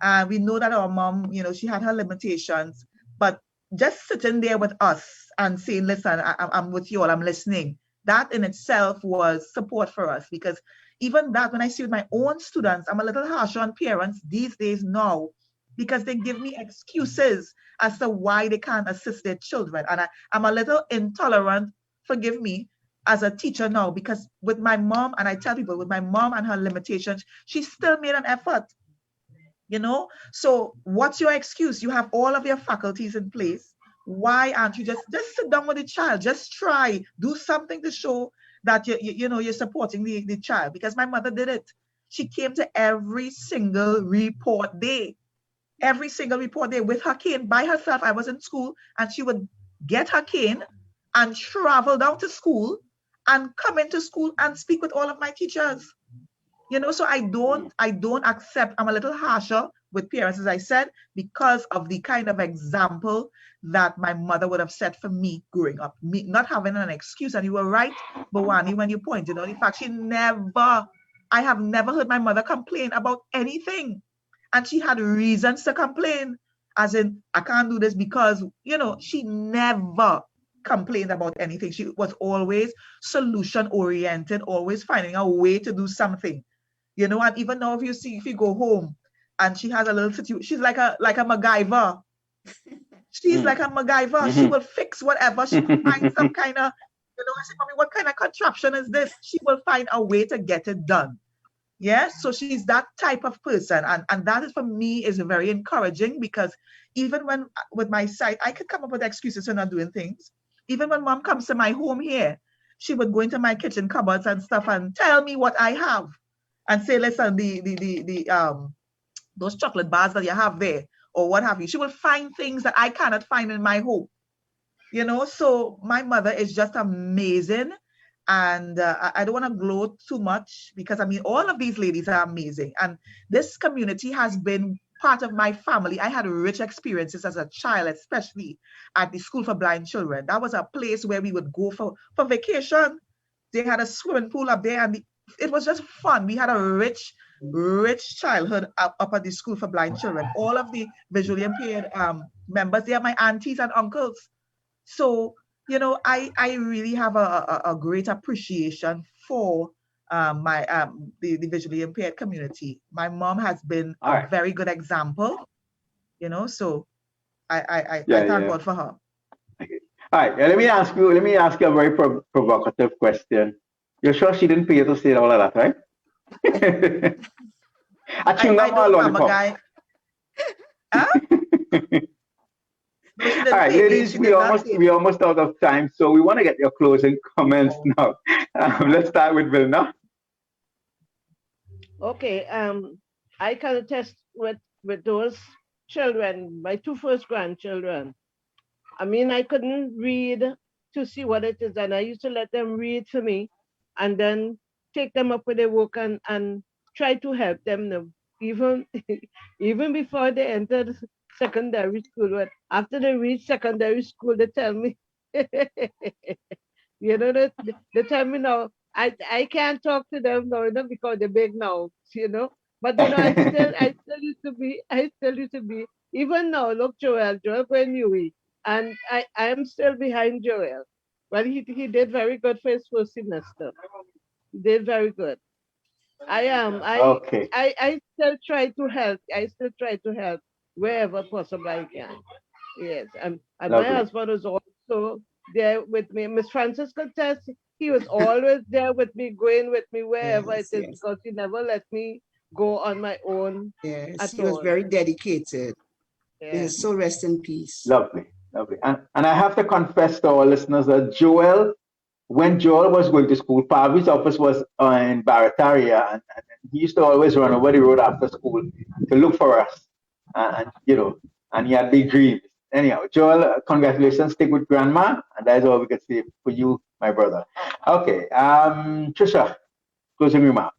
And we know that our mom, she had her limitations, but just sitting there with us and saying, listen, I'm with you all, I'm listening. That in itself was support for us, because even that, when I see with my own students, I'm a little harsher on parents these days now, because they give me excuses as to why they can't assist their children. And I'm a little intolerant, forgive me, as a teacher now, because with my mom, and I tell people, with my mom and her limitations, she still made an effort, So what's your excuse? You have all of your faculties in place. Why aren't you just sit down with the child? Just try, do something to show that you're supporting the child. Because my mother did it. She came to every single report day with her cane by herself. I was in school, and she would get her cane and travel down to school and come into school and speak with all of my teachers. So I don't accept. I'm a little harsher with parents, as I said, because of the kind of example that my mother would have set for me growing up, me not having an excuse. And you were right, Bawani, when you pointed out the fact I have never heard my mother complain about anything. And she had reasons to complain, as in, I can't do this because, she never complained about anything. She was always solution oriented, always finding a way to do something, and even now, if you go home and she has a little situation, she's like a MacGyver. She's like a MacGyver. She will fix whatever. She will find some kind of, I said, Mommy, what kind of contraption is this? She will find a way to get it done. Yes, so she's that type of person, and that is, for me, is very encouraging, because even when with my sight, I could come up with excuses for not doing things. Even when mom comes to my home here, she would go into my kitchen cupboards and stuff and tell me what I have, and say, listen, those chocolate bars that you have there, or what have you. She will find things that I cannot find in my home. So my mother is just amazing. And I don't want to gloat too much, because all of these ladies are amazing. And this community has been part of my family. I had rich experiences as a child, especially at the School for Blind Children. That was a place where we would go for vacation. They had a swimming pool up there, and it was just fun. We had a rich childhood up at the School for Blind Children. All of the visually impaired members, they are my aunties and uncles. So, I really have a great appreciation for the visually impaired community. My mom has been a very good example, so I thank God for her. Okay. All right, let me ask you a very provocative question. You're sure she didn't pay you to say all of that, right? A chewing gum or a lollipop? Huh? No, she didn't All right, pay me. ladies, She we did not pay me. almost out of time, so we want to get your closing comments now. Let's start with Vilna. Okay, I can attest with those children, my two first grandchildren. I mean, I couldn't read to see what it is, and I used to let them read for me, and then take them up with their work and try to help them. Even even before they entered secondary school, but after they reach secondary school, they tell me, you know, they tell me now, I can't talk to them now, because they're big now, But I still used to be, even now, look, Joel going Newey, and I am still behind Joel. Well, he did very good for his first semester. He did very good. Okay. I still try to help. I still try to help wherever possible I can. Yes, and my Lovely. husband was also there with me. Miss Francis could test. He was always there with me, going with me wherever Yes, it is, yes. because he never let me go on my own Yes, at he was all. very dedicated. Yeah. May his soul rest in peace. Lovely, lovely. And I have to confess to our listeners that when Joel was going to school, PAVI's office was in Barataria, and he used to always run over the road after school to look for us. And he had big dreams. Anyhow, Joel, congratulations. Stick with grandma, and that's all we can say for you, my brother. Okay, Tricia, closing remark.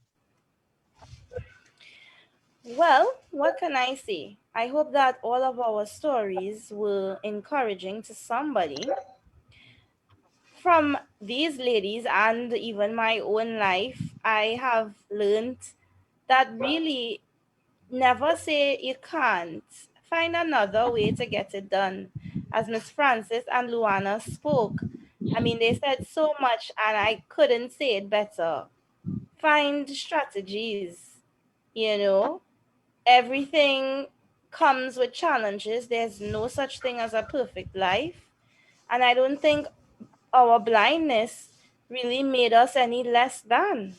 Well, what can I say? I hope that all of our stories were encouraging to somebody. From these ladies and even my own life, I have learned that really never say you can't. Find another way to get it done. As Miss Francis and Louanna spoke, I mean, they said so much and I couldn't say it better. Find strategies, you know. Everything comes with challenges. There's no such thing as a perfect life. And I don't think our blindness really made us any less than.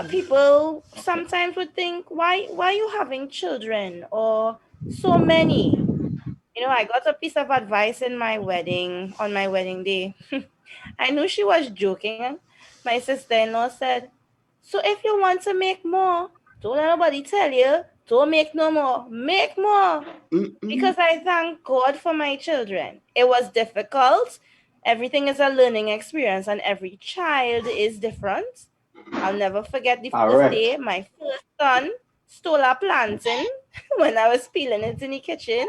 People sometimes would think, why are you having children or so many? I got a piece of advice on my wedding day. I knew she was joking. My sister-in-law said, so if you want to make more, don't let nobody tell you, don't make no more, make more. Because I thank God for my children. It was difficult. Everything is a learning experience and every child is different. I'll never forget the first day my first son stole a plantain when I was peeling it in the kitchen.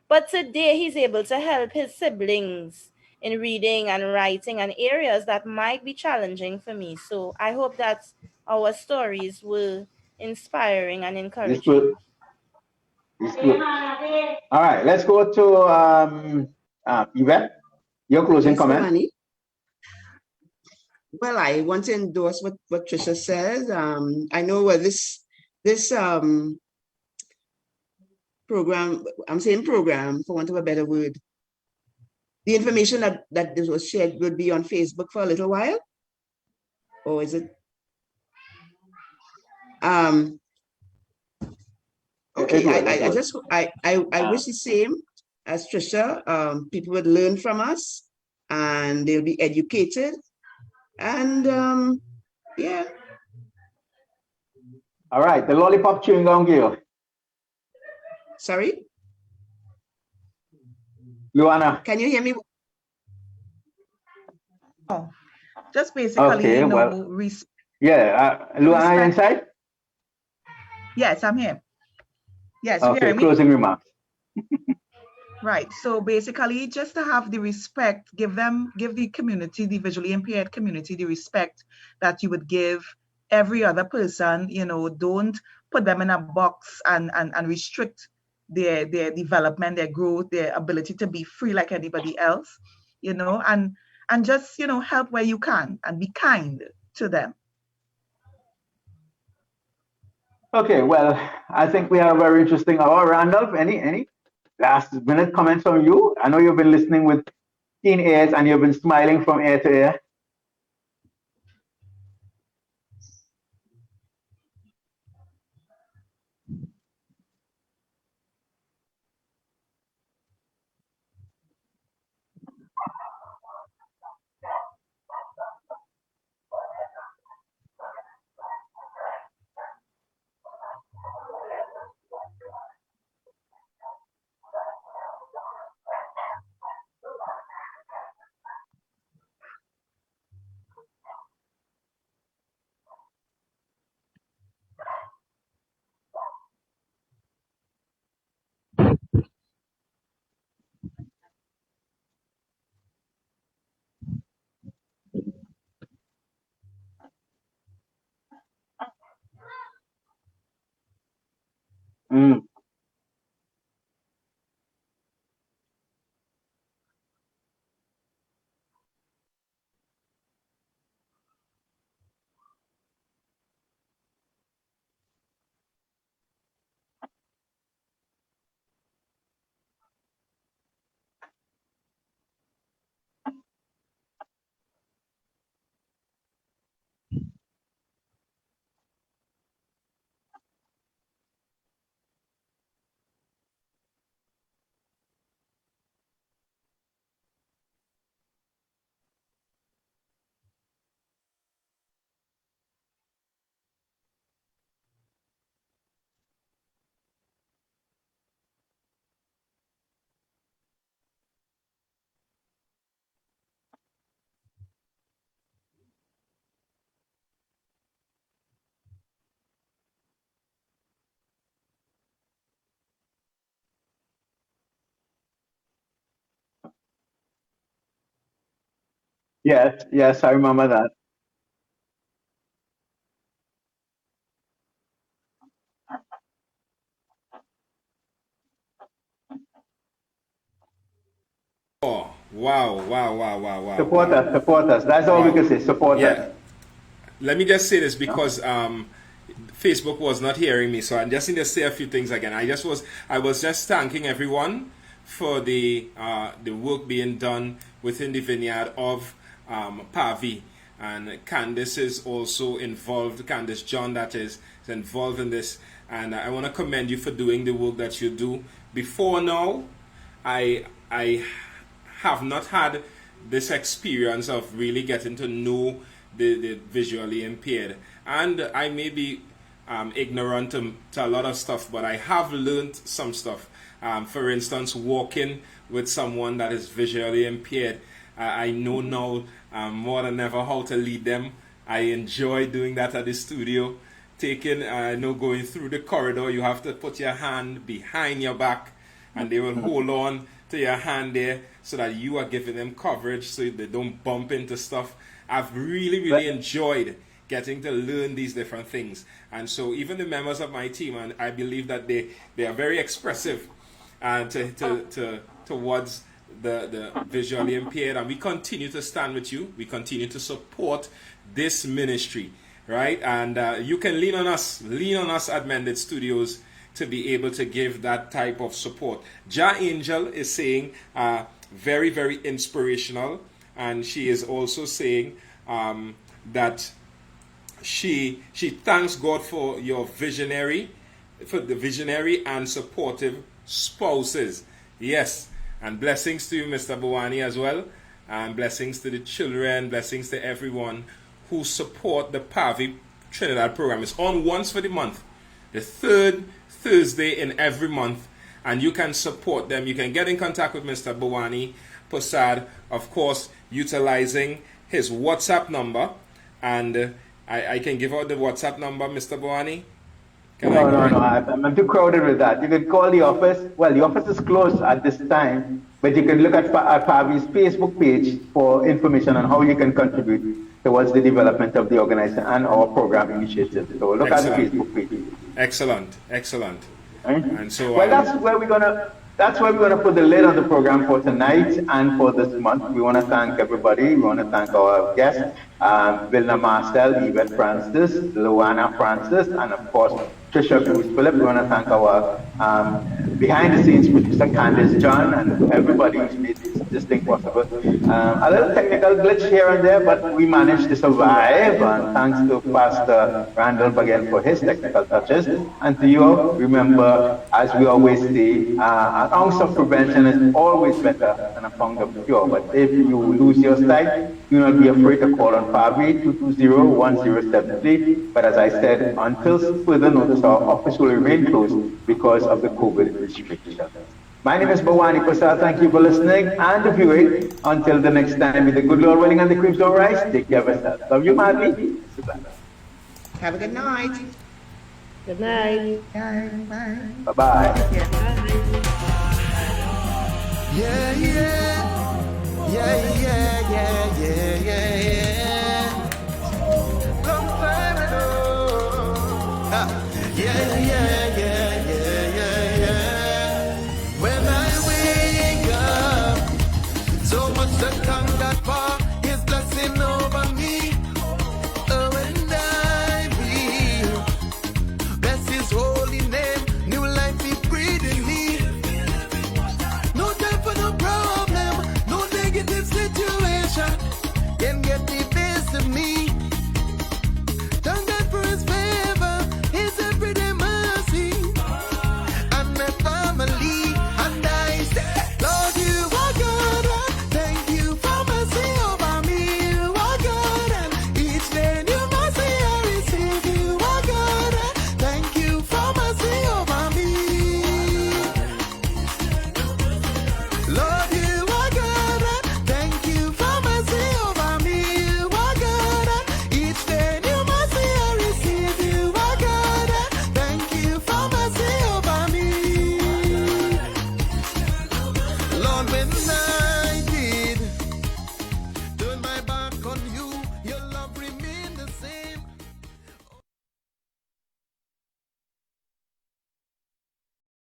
But today he's able to help his siblings in reading and writing and areas that might be challenging for me. So I hope that our stories were inspiring and encouraging. It's good. All right, let's go to Yvette. Your closing comment. Louanna. Well, I want to endorse what Tricia says. I know this program, I'm saying program for want of a better word. The information that this was shared would be on Facebook for a little while, or is it? Okay, I wish the same as Tricia. People would learn from us, and they'll be educated, and yeah. All right, the lollipop chewing gum girl. Sorry, Louanna. can you hear me? Oh, just basically, Louanna, are you inside? Yes, I'm here. Yes, okay, closing remarks. Right. So basically, just to have the respect, give the community, the visually impaired community, the respect that you would give every other person. Don't put them in a box and restrict their development, their growth, their ability to be free like anybody else. And just help where you can and be kind to them. Okay, well, I think we have a very interesting hour. Randolph, any last minute comments from you? I know you've been listening with keen ears and you've been smiling from ear to ear. Mm. Yes, yes, I remember that. Oh, wow, wow, wow, wow, wow, Support us, wow. support us. That's all we Wow. can say. Support Yeah. us. Let me just say this because Facebook was not hearing me, so I just need to say a few things again. I was just thanking everyone for the work being done within the vineyard of PAVI, and Candice is also involved. Candice John, that is involved in this, and I want to commend you for doing the work that you do. Before now, I have not had this experience of really getting to know the visually impaired, and I may be ignorant to a lot of stuff, but I have learned some stuff. For instance, walking with someone that is visually impaired, I know now more than ever how to lead them. I enjoy doing that at the studio. Going through the corridor, you have to put your hand behind your back, and they will hold on to your hand there so that you are giving them coverage so they don't bump into stuff. I've really enjoyed getting to learn these different things. And so even the members of my team, and I believe that they are very expressive towards the visually impaired, and we continue to stand with you. We continue to support this ministry, right? And you can lean on us at Mended Studios to be able to give that type of support. Ja Angel is saying very, very inspirational, and she is also saying that she thanks God for the visionary and supportive spouses. Yes, and blessings to you, Mr. Bawani, as well, and blessings to the children, blessings to everyone who support the PAVI Trinidad program. It's on once for the month, the third Thursday in every month, and you can support them. You can get in contact with Mr. Bawani Posad, of course, utilizing his WhatsApp number, and I can give out the WhatsApp number, Mr. Bawani. No, I'm too crowded with that. You can call the office. Well, the office is closed at this time, but you can look at PAVI's Facebook page for information on how you can contribute towards the development of the organization and our program initiatives. So look at the Facebook page. Excellent. Right? And so, well, that's where we're gonna put the lid on the program for tonight and for this month. We want to thank everybody. We want to thank our guests, Vilna Marcelle, Yvette Francis, Louanna Francis, and of course Tricia Bruce-Phillip. We want to thank our behind the scenes producer Candice John and everybody who's made this thing possible. A little technical glitch here and there, but we managed to survive, and thanks to Pastor Randolph again for his technical touches. And to you, remember, as we always say, an ounce of prevention is always better than a pound of cure. But if you lose your sight, do not be afraid to call on PAVI 220-1073. But as I said, until further notice, our office will remain closed because of the COVID restrictions. My name is Bawani Prasad. Thank you for listening and viewing. Until the next time, with the good Lord willing and the creams don't rise, take care of yourself. Love you madly. Have a good night. Good night. Bye-bye. Yeah, yeah, yeah, yeah.